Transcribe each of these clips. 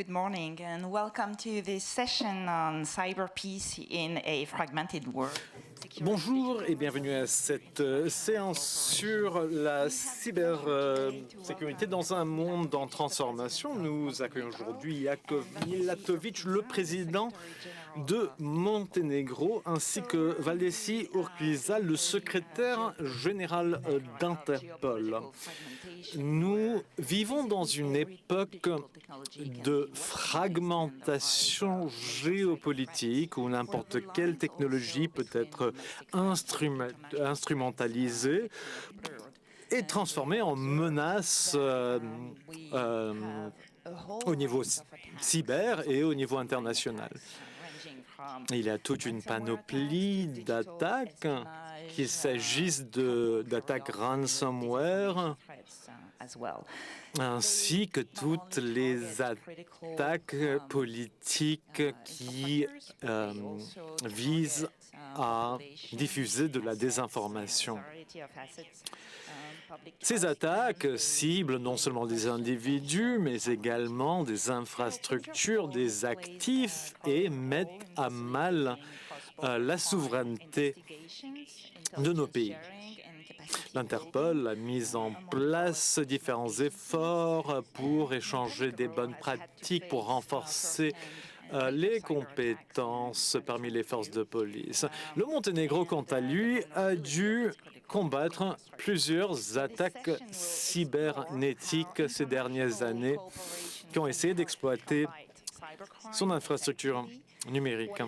Good morning and welcome to this session on cyber peace in a fragmented world. Bonjour et bienvenue à cette séance sur la cybersécurité dans un monde en transformation. Nous accueillons aujourd'hui Jakov Milatovic, le président de Monténégro, ainsi que Valdeci Urquiza, le secrétaire général d'Interpol. Nous vivons dans une époque de fragmentation géopolitique où n'importe quelle technologie peut être instrumentalisée et transformée en menace au niveau cyber et au niveau international. Il y a toute une panoplie d'attaques, qu'il s'agisse d'attaques ransomware, ainsi que toutes les attaques politiques qui visent à diffuser de la désinformation. Ces attaques ciblent non seulement des individus, mais également des infrastructures, des actifs et mettent à mal la souveraineté de nos pays. L'Interpol a mis en place différents efforts pour échanger des bonnes pratiques, pour renforcer les compétences parmi les forces de police. Le Monténégro, quant à lui, a dû combattre plusieurs attaques cybernétiques ces dernières années qui ont essayé d'exploiter son infrastructure numérique.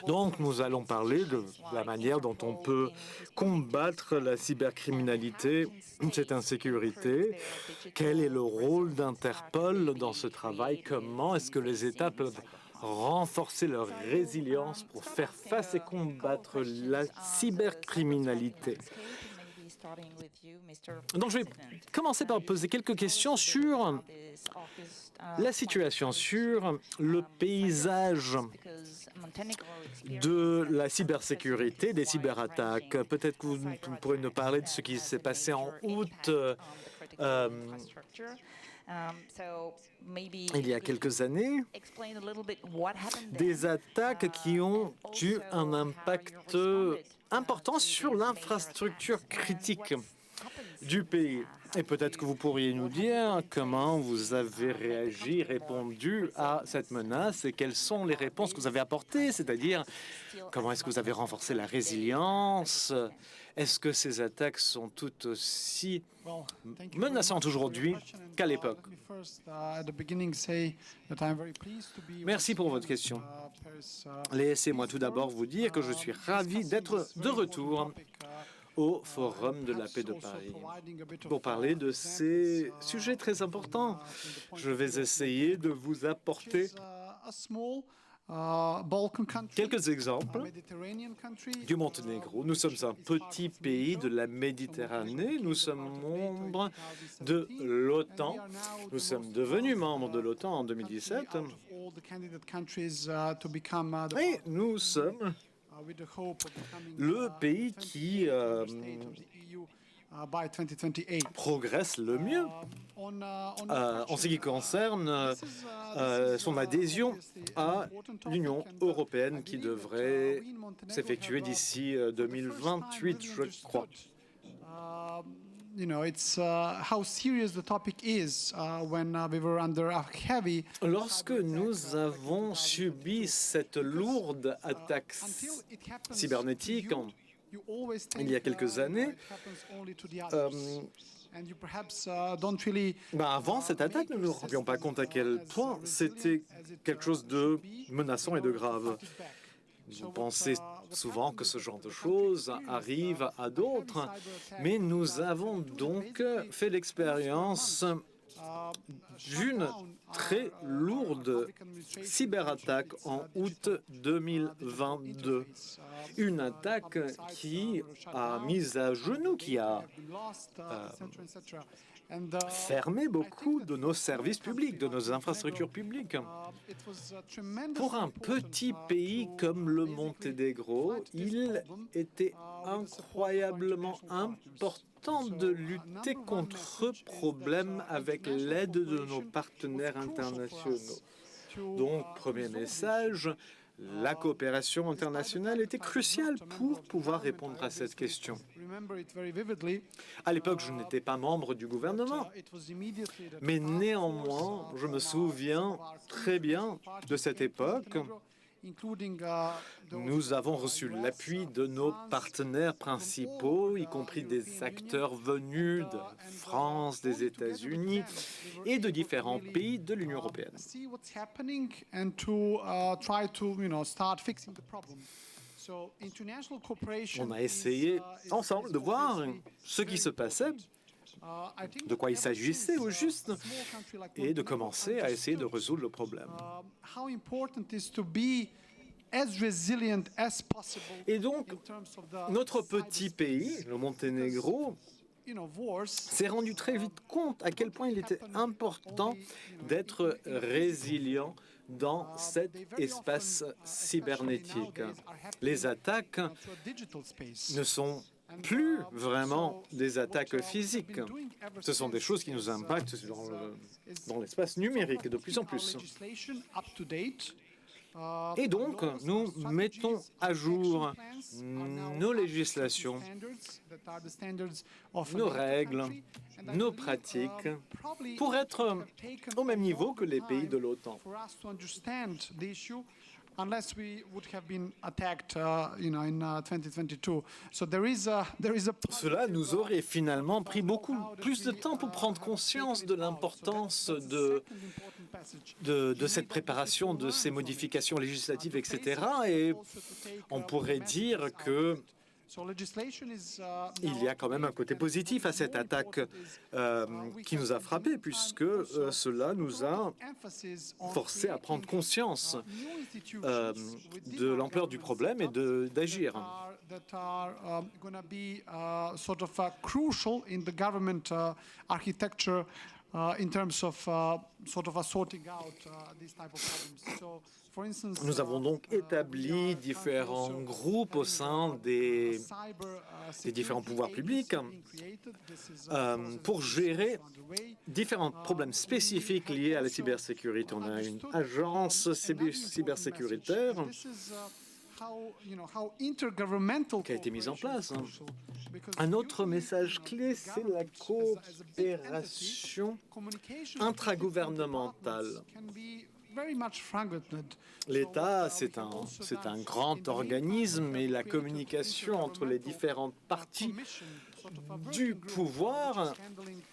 Donc, nous allons parler de la manière dont on peut combattre la cybercriminalité, cette insécurité. Quel est le rôle d'Interpol dans ce travail? Comment est-ce que les États peuvent renforcer leur résilience pour faire face et combattre la cybercriminalité? Donc, je vais commencer par poser quelques questions sur la situation, sur le paysage de la cybersécurité, des cyberattaques. Peut-être que vous pourrez nous parler de ce qui s'est passé en août il y a quelques années, des attaques qui ont eu un impact important sur l'infrastructure critique du pays. Et peut-être que vous pourriez nous dire comment vous avez réagi, répondu à cette menace et quelles sont les réponses que vous avez apportées, c'est-à-dire comment est-ce que vous avez renforcé la résilience? Est-ce que ces attaques sont tout aussi menaçantes aujourd'hui qu'à l'époque? Merci pour votre question. Laissez-moi tout d'abord vous dire que je suis ravi d'être de retour au Forum de la paix de Paris pour parler de ces sujets très importants. Je vais essayer de vous apporter quelques exemples du Monténégro. Nous sommes un petit pays de la Méditerranée. Nous sommes membres de l'OTAN. Nous sommes devenus membres de l'OTAN en 2017. Et nous sommes le pays qui progresse le mieux en ce qui concerne son adhésion à l'Union européenne qui devrait s'effectuer d'ici 2028, je crois. Lorsque nous avons subi cette lourde attaque cybernétique il y a quelques années, avant cette attaque, nous ne nous rendions pas compte à quel point c'était quelque chose de menaçant et de grave. Vous pensez souvent que ce genre de choses arrive à d'autres, mais nous avons donc fait l'expérience d'une très lourde cyberattaque en août 2022. Une attaque qui a mis à genoux, qui a fermé beaucoup de nos services publics, de nos infrastructures publiques. Pour un petit pays comme le Monténégro, il était incroyablement important de lutter contre ce problème avec l'aide de nos partenaires internationaux. Donc, premier message, la coopération internationale était cruciale pour pouvoir répondre à cette question. À l'époque, je n'étais pas membre du gouvernement, mais néanmoins, je me souviens très bien de cette époque. Nous avons reçu l'appui de nos partenaires principaux, y compris des acteurs venus de France, des États-Unis et de différents pays de l'Union européenne. On a essayé ensemble de voir ce qui se passait, de quoi il s'agissait au juste, et de commencer à essayer de résoudre le problème. Et donc, notre petit pays, le Monténégro, s'est rendu très vite compte à quel point il était important d'être résilient dans cet espace cybernétique. Les attaques ne sont plus vraiment des attaques physiques. Ce sont des choses qui nous impactent dans l'espace numérique de plus en plus. Et donc, nous mettons à jour nos législations, nos règles, nos pratiques pour être au même niveau que les pays de l'OTAN. Unless we would have been attacked, in 2022. So there is a Cela nous aurait finalement pris beaucoup plus de temps pour prendre conscience de l'importance de cette préparation, de ces modifications législatives, etc. Et on pourrait dire que il y a quand même un côté positif à cette attaque qui nous a frappés, puisque cela nous a forcés à prendre conscience de l'ampleur du problème et d'agir. Nous avons donc établi différents groupes au sein des différents pouvoirs publics pour gérer différents problèmes spécifiques liés à la cybersécurité. On a une agence cybersécuritaire qui a été mise en place. Un autre message clé, c'est la coopération intragouvernementale. L'État, c'est un grand organisme et la communication entre les différentes parties du pouvoir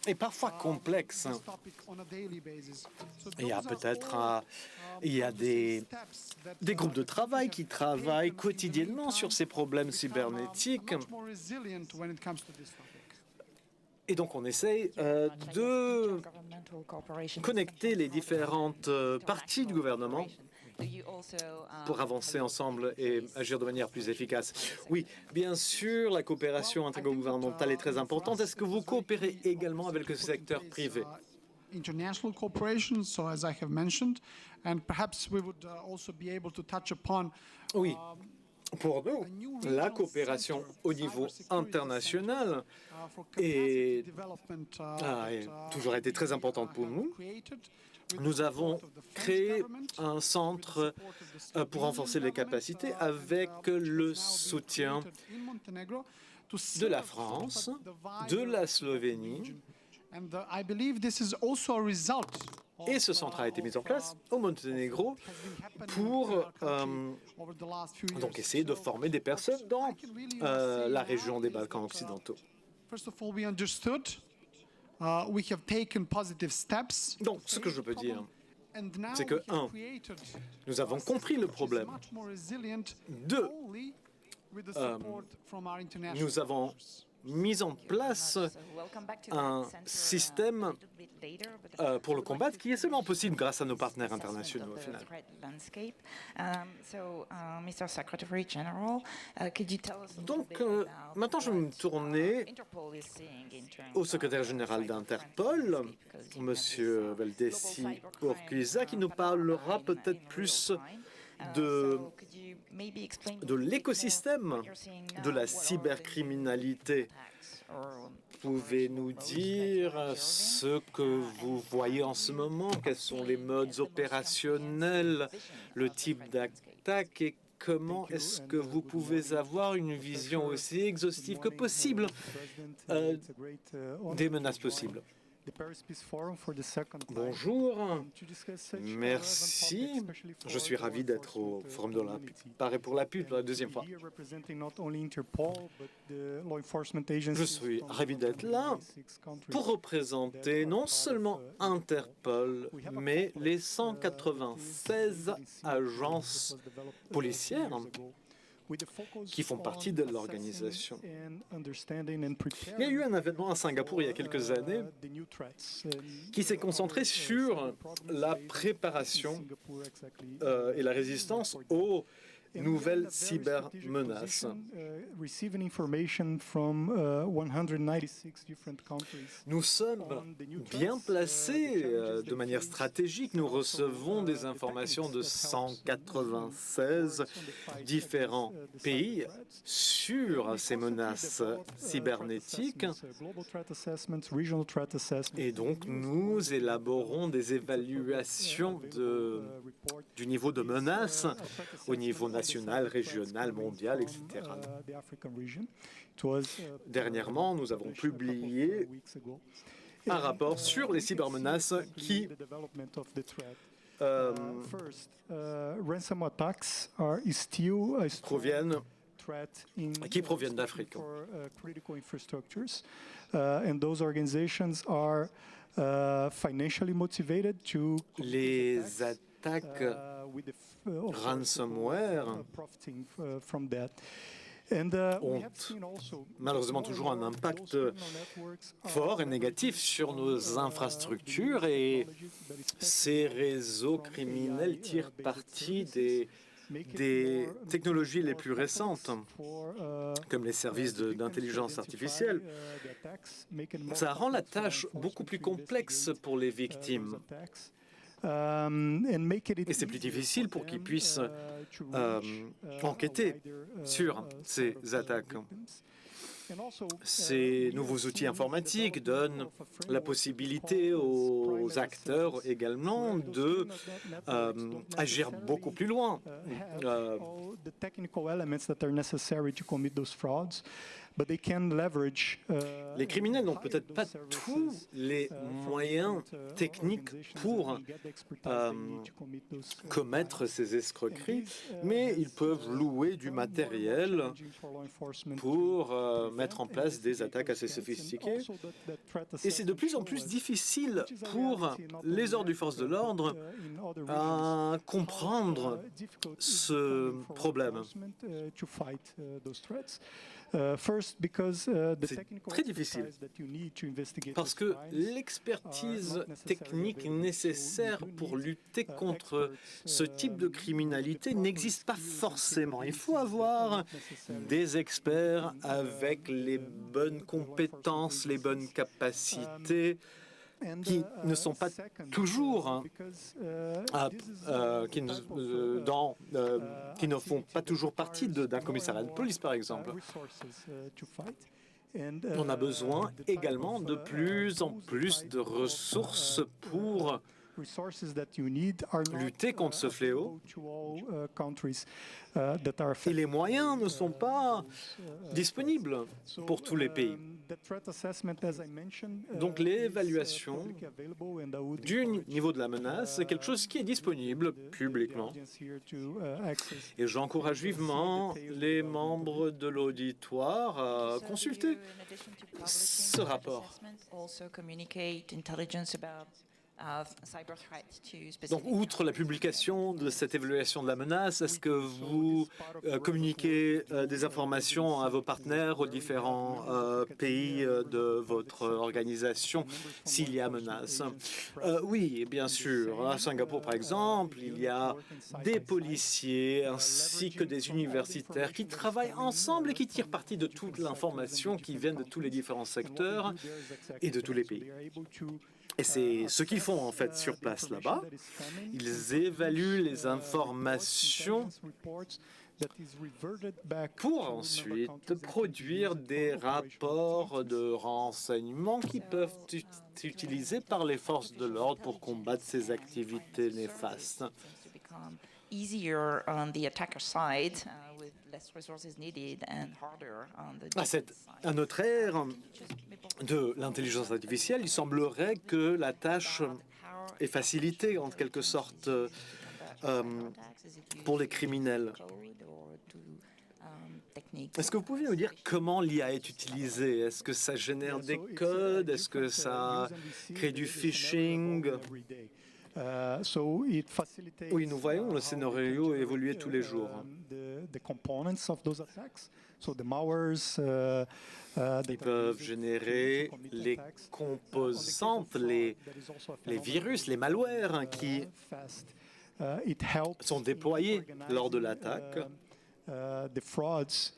est parfois complexe. Il y a des groupes de travail qui travaillent quotidiennement sur ces problèmes cybernétiques. Et donc, on essaye de connecter les différentes parties du gouvernement pour avancer ensemble et agir de manière plus efficace. Oui, bien sûr, la coopération intergouvernementale est très importante. Est-ce que vous coopérez également avec le secteur privé? International cooperation, so as I have mentioned, and perhaps we would also be able to touch upon. Oui. Pour nous, la coopération au niveau international a toujours été très importante pour nous. Nous avons créé un centre pour renforcer les capacités avec le soutien de la France, de la Slovénie. Et ce centre a été mis en place au Monténégro pour donc essayer de former des personnes dans la région des Balkans occidentaux. Donc, ce que je peux dire, c'est que, nous avons compris le problème. 2, nous avons mis en place un système pour le combattre qui est seulement possible grâce à nos partenaires internationaux au final. Donc, maintenant, je vais me tourner au secrétaire général d'Interpol, M. Valdessi Urquiza, qui nous parlera peut-être plus de l'écosystème de la cybercriminalité. Pouvez-nous dire ce que vous voyez en ce moment? Quels sont les modes opérationnels, le type d'attaque et comment est-ce que vous pouvez avoir une vision aussi exhaustive que possible des menaces possibles? Bonjour, merci. Je suis ravi d'être au Forum de la Paris pour la pub pour la deuxième fois. Je suis ravi d'être là pour représenter non seulement Interpol, mais les 196 agences policières qui font partie de l'organisation. Il y a eu un événement à Singapour il y a quelques années qui s'est concentré sur la préparation et la résistance aux nouvelles cybermenaces. Nous sommes bien placés de manière stratégique. Nous recevons des informations de 196 différents pays sur ces menaces cybernétiques. Et donc, nous élaborons des évaluations du niveau de menace au niveau national, régional, mondial, etc. Dernièrement, nous avons publié un rapport sur les cybermenaces qui proviennent d'Afrique. Les attaques ransomware ont malheureusement toujours un impact fort et négatif sur nos infrastructures et ces réseaux criminels tirent parti des technologies les plus récentes, comme les services d'intelligence artificielle. Ça rend la tâche beaucoup plus complexe pour les victimes. Et c'est plus difficile pour qu'ils puissent enquêter sur ces attaques. Ces nouveaux outils informatiques donnent la possibilité aux acteurs également de agir beaucoup plus loin. Les criminels n'ont peut-être pas tous les moyens techniques pour commettre ces escroqueries, mais ils peuvent louer du matériel pour mettre en place des attaques assez sophistiquées. Et c'est de plus en plus difficile pour les ordres du force de l'ordre à comprendre ce problème. C'est très difficile parce que l'expertise technique nécessaire pour lutter contre ce type de criminalité n'existe pas forcément. Il faut avoir des experts avec les bonnes compétences, les bonnes capacités, qui ne sont pas toujours qui ne font pas toujours partie d'un commissariat de police, par exemple. On a besoin également de plus en plus de ressources pour lutter contre ce fléau. Et les moyens ne sont pas disponibles pour tous les pays. Donc l'évaluation du niveau de la menace est quelque chose qui est disponible publiquement. Et j'encourage vivement les membres de l'auditoire à consulter ce rapport. Donc, outre la publication de cette évaluation de la menace, est-ce que vous communiquez des informations à vos partenaires, aux différents pays de votre organisation s'il y a menace? Oui, bien sûr. À Singapour, par exemple, il y a des policiers ainsi que des universitaires qui travaillent ensemble et qui tirent parti de toute l'information qui vient de tous les différents secteurs et de tous les pays. Et c'est ce qu'ils font en fait sur place là-bas. Ils évaluent les informations pour ensuite produire des rapports de renseignement qui peuvent être utilisés par les forces de l'ordre pour combattre ces activités néfastes. Easier on the attacker side, with less resources needed and harder on the À notre ère de l'intelligence artificielle, il semblerait que la tâche est facilitée en quelque sorte pour les criminels. Est-ce que vous pouvez nous dire comment l'IA est utilisée? Est-ce que ça génère des codes? Est-ce que ça crée du phishing? Oui, nous voyons le scénario évoluer tous les jours. Ils peuvent générer les composantes, les virus, les malwares qui sont déployés lors de l'attaque. The frauds,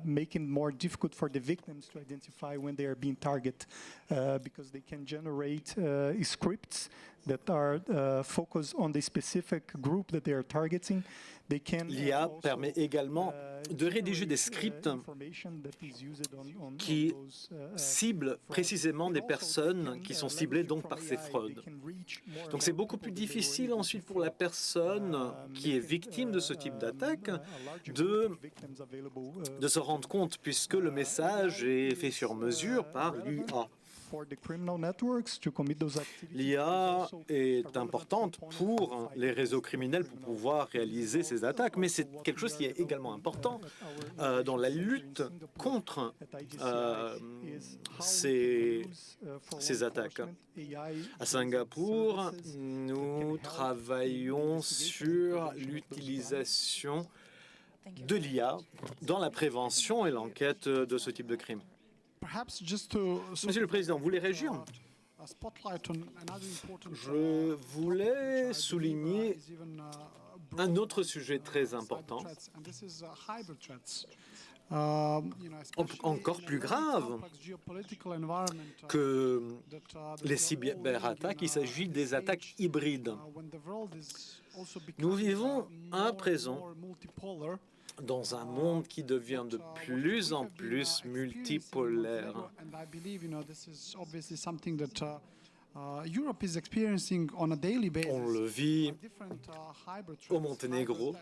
making it more difficult for the victims to identify when they are being targeted, because they can generate scripts that are focused on the specific group that they are targeting. L'IA permet également de rédiger des scripts qui ciblent précisément des personnes qui sont ciblées donc par ces fraudes. Donc c'est beaucoup plus difficile ensuite pour la personne qui est victime de ce type d'attaque de se rendre compte, puisque le message est fait sur mesure par l'IA. L'IA est importante pour les réseaux criminels pour pouvoir réaliser ces attaques, mais c'est quelque chose qui est également important dans la lutte contre ces attaques. À Singapour, nous travaillons sur l'utilisation de l'IA dans la prévention et l'enquête de ce type de crime. Monsieur le Président, vous voulez réagir? Je voulais souligner un autre sujet très important, encore plus grave que les cyberattaques. Il s'agit des attaques hybrides. Nous vivons à présent dans un monde qui devient de plus en plus multipolaire. On le vit au Monténégro,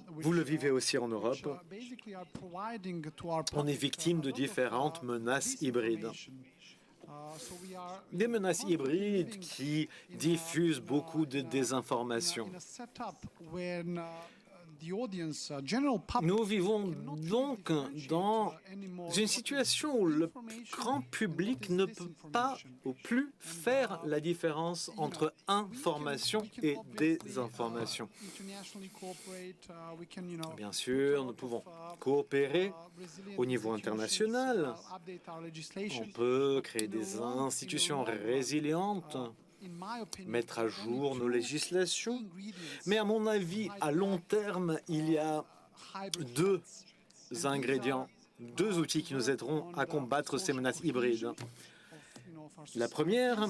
vous le vivez aussi en Europe. On est victime de différentes menaces hybrides. Des menaces hybrides qui diffusent beaucoup de désinformation. Nous vivons donc dans une situation où le grand public ne peut pas ou plus faire la différence entre information et désinformation. Bien sûr, nous pouvons coopérer au niveau international. On peut créer des institutions résilientes, mettre à jour nos législations. Mais à mon avis, à long terme, il y a deux ingrédients, deux outils qui nous aideront à combattre ces menaces hybrides. La première,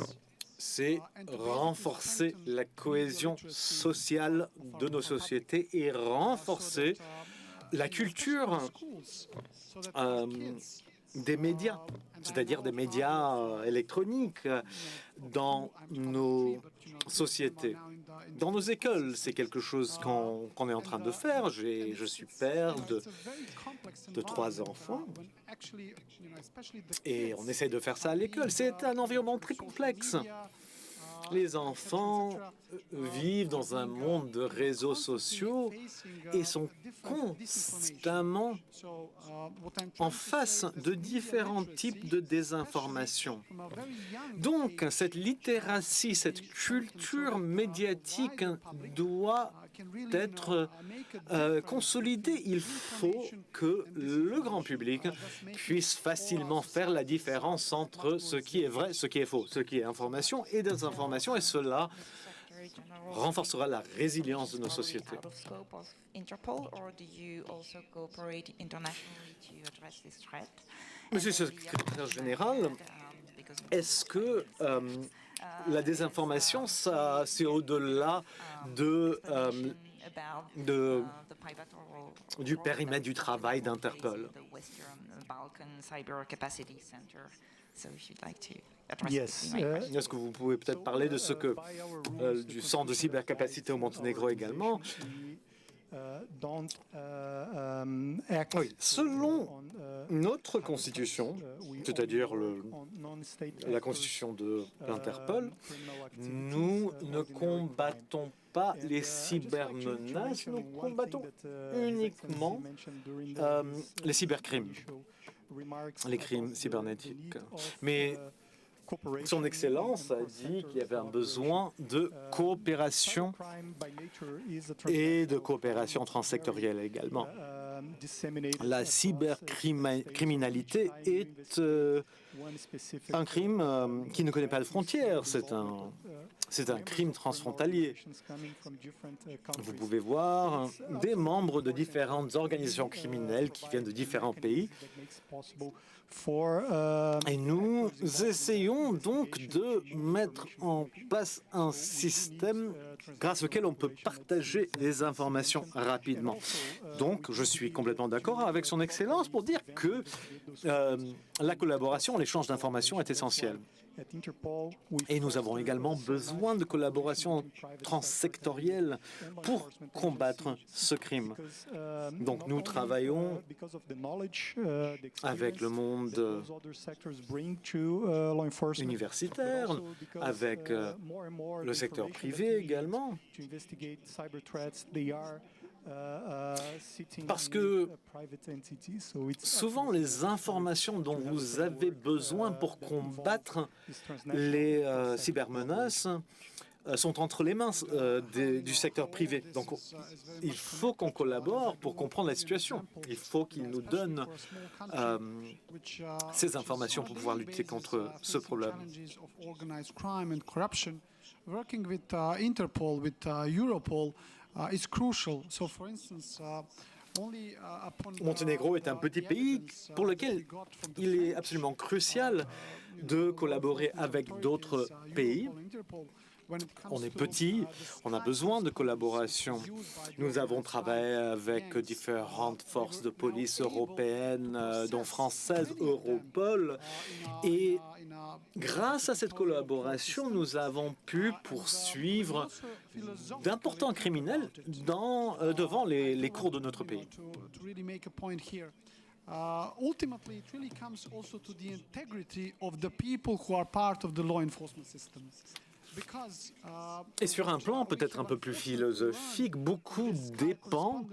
c'est renforcer la cohésion sociale de nos sociétés et renforcer la culture des médias, c'est-à-dire des médias électroniques dans nos sociétés. Dans nos écoles, c'est quelque chose qu'on est en train de faire. Je suis père de 3 enfants et on essaie de faire ça à l'école. C'est un environnement très complexe. Les enfants vivent dans un monde de réseaux sociaux et sont constamment en face de différents types de désinformation. Donc, cette littératie, cette culture médiatique doit être consolidée. Il faut que le grand public puisse facilement faire la différence entre ce qui est vrai, ce qui est faux, ce qui est information et désinformation, et cela renforcera la résilience de nos sociétés. Monsieur le secrétaire général, est-ce que la désinformation, c'est au-delà de du périmètre du travail d'Interpol. Yes. Est-ce que vous pouvez peut-être parler de ce que du centre de cybercapacité au Monténégro également? Oui, selon notre constitution, c'est-à-dire la constitution de l'Interpol, nous ne combattons pas les cybermenaces, nous combattons uniquement les cybercrimes, les crimes cybernétiques. Mais Son Excellence a dit qu'il y avait un besoin de coopération et de coopération transsectorielle également. La cybercriminalité est un crime qui ne connaît pas de frontières. C'est un crime transfrontalier. Vous pouvez voir des membres de différentes organisations criminelles qui viennent de différents pays. Et nous essayons donc de mettre en place un système grâce auquel on peut partager les informations rapidement. Donc, je suis complètement d'accord avec Son Excellence pour dire que la collaboration, l'échange d'informations est essentiel. Et nous avons également besoin de collaboration transsectorielle pour combattre ce crime. Donc nous travaillons avec le monde universitaire, avec le secteur privé également. Parce que souvent, les informations dont vous avez besoin pour combattre les cybermenaces sont entre les mains du secteur privé. Donc, il faut qu'on collabore pour comprendre la situation. Il faut qu'ils nous donnent ces informations pour pouvoir lutter contre ce problème. Working with Interpol, with Europol, is crucial. So, for instance, Monténégro est un petit pays pour lequel il est absolument crucial de collaborer avec d'autres pays. On est petit, on a besoin de collaboration. Nous avons travaillé avec différentes forces de police européennes, dont françaises, Europol, et grâce à cette collaboration, nous avons pu poursuivre d'importants criminels devant les cours de notre pays. Ultimately, it really comes also to the integrity of the people who are part of the law enforcement system. Et sur un plan peut-être un peu plus philosophique, beaucoup dépend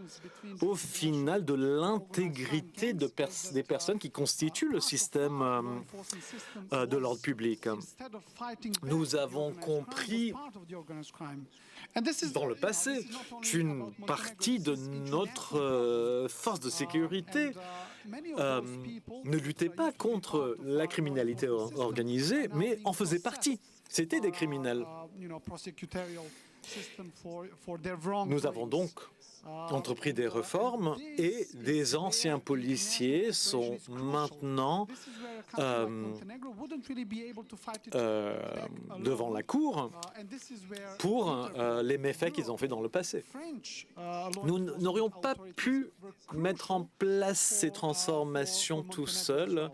au final de l'intégrité des personnes qui constituent le système de l'ordre public. Nous avons compris dans le passé qu'une partie de notre force de sécurité ne luttait pas contre la criminalité organisée, mais en faisait partie. C'était des criminels. Nous avons donc entrepris des réformes et des anciens policiers sont maintenant devant la cour pour les méfaits qu'ils ont fait dans le passé. Nous n'aurions pas pu mettre en place ces transformations tout seuls.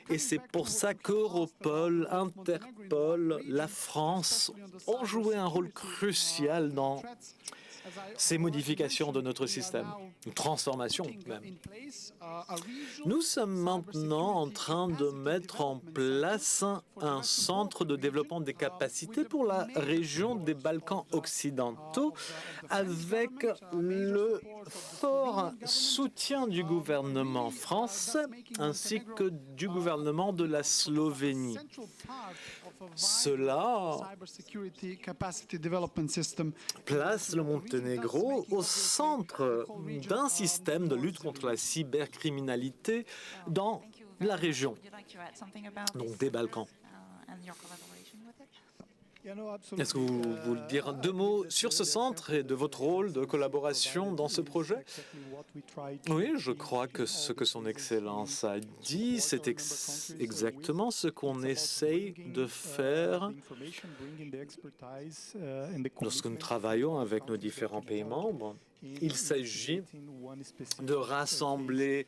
Et c'est pour ça qu'Europol, Interpol, la France ont joué un rôle crucial dans ces modifications de notre système, une transformation même. Nous sommes maintenant en train de mettre en place un centre de développement des capacités pour la région des Balkans occidentaux avec le fort soutien du gouvernement français ainsi que du gouvernement de la Slovénie. Cela place le Monténégro au centre d'un système de lutte contre la cybercriminalité dans la région, donc des Balkans. Est-ce que vous voulez dire deux mots sur ce centre et de votre rôle de collaboration dans ce projet? Oui, je crois que ce que son Excellence a dit, c'est exactement ce qu'on essaye de faire lorsque nous travaillons avec nos différents pays membres. Il s'agit de rassembler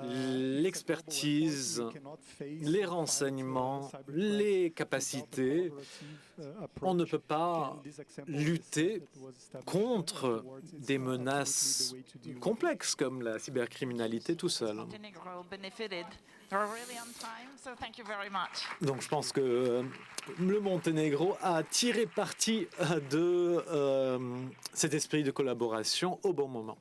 l'expertise, les renseignements, les capacités. On ne peut pas lutter contre des menaces complexes comme la cybercriminalité tout seul. Donc je pense que le Monténégro a tiré parti de cet esprit de collaboration au bon moment.